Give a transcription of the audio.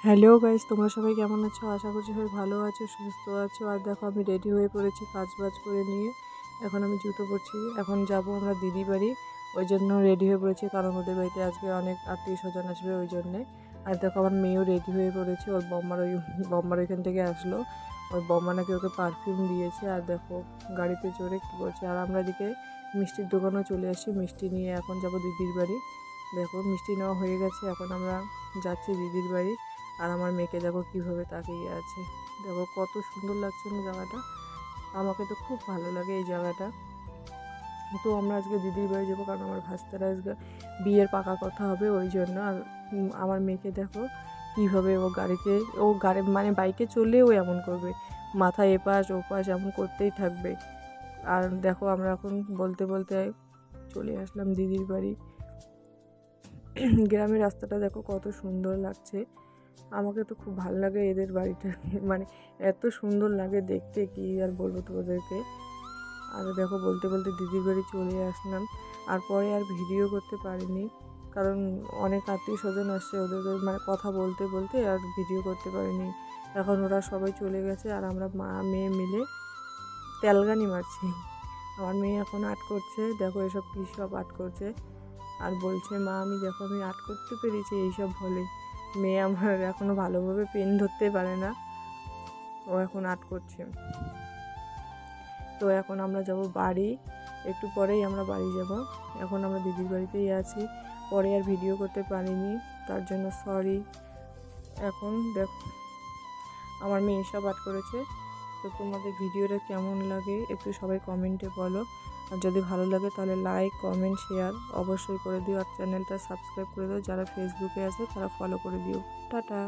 Hello guys, তোমরা সবাই কেমন আছো? আশা করছি সবাই ভালো আছো, সুস্থ আছো। আর দেখো আমি রেডি হয়ে পড়েছি কাজ বাজ করে নিয়ে। এখন আমি জুতো পরছি। এখন যাব আমরা দিদি বাড়ি, ওই জন্য রেডি হয়ে পড়েছি, কারণ ওদের বাড়িতে আজকে অনেক আত্মীয় স্বজন আসবে ওই জন্যে। আর দেখো আমার মেয়েও রেডি হয়ে পড়েছে, ওর বম্মার ওইখান থেকে আসলো। ওর বম্মা নাকি ওকে পারফিউম দিয়েছে। আর দেখো গাড়িতে চড়ে কী করছে। আর আমরা এদিকে মিষ্টির দোকানেও চলে আসি, মিষ্টি নিয়ে এখন যাব দিদির বাড়ি। দেখো মিষ্টি নেওয়া হয়ে গেছে, এখন আমরা যাচ্ছি দিদির বাড়ি। আর আমার মেয়েকে দেখো কীভাবে তাকিয়ে আছে, দেখো কত সুন্দর লাগছে না জায়গাটা। আমাকে তো খুব ভালো লাগে এই জায়গাটা। তো আমরা আজকে দিদির বাড়ি যাবো, কারণ আমার ভাস্তারা আজকে বিয়ের পাকা কথা হবে ওই জন্য। আর আমার মেয়েকে দেখো কীভাবে ও গাড়ি মানে বাইকে চললেও এমন করবে, মাথা এপাশ ওপাশ এমন করতেই থাকবে। আর দেখো আমরা এখন বলতে বলতে চলে আসলাম দিদির বাড়ি। গ্রামের রাস্তাটা দেখো কত সুন্দর লাগছে। আমাকে তো খুব ভালো লাগে এদের বাড়িটা, মানে এত সুন্দর লাগে দেখতে, কি আর বলবো তোমাদেরকে। আর দেখো বলতে বলতে দিদির বাড়ি চলে আসলাম। আর পরে আর ভিডিও করতে পারিনি, কারণ অনেক আত্মীয় স্বজন আসছে, ওদের মানে কথা বলতে বলতে আর ভিডিও করতে পারিনি। এখন ওরা সবাই চলে গেছে, আর আমরা মা মেয়ে মিলে তেলগানি মারছি। আমার মেয়ে এখন আর্ট করছে, দেখো এসব কী সব আর্ট করছে। আর বলছে মা আমি দেখো আমি আর্ট করতে পেরেছি, এইসব বলে। মেয়ে আমার এখনও ভালোভাবে পেন ধরতে পারে না, ও এখন আর্ট করছে। তো এখন আমরা যাব বাড়ি, একটু পরেই আমরা বাড়ি যাব। এখন আমরা দিদির বাড়িতেই আছি, পরে আর ভিডিও করতে পারিনি, তার জন্য সরি। এখন দেখো আমার মেয়ে এসব আর্ট করেছে। তো তোমাদের ভিডিওটা কেমন লাগে একটু সবাই কমেন্টে বলো। আর যদি ভালো লাগে তাহলে লাইক কমেন্ট শেয়ার অবশ্যই করে দিও। আর চ্যানেলটা সাবস্ক্রাইব করে দিও, যারা ফেসবুকে আছে তারা ফলো করে দিও। টাটা।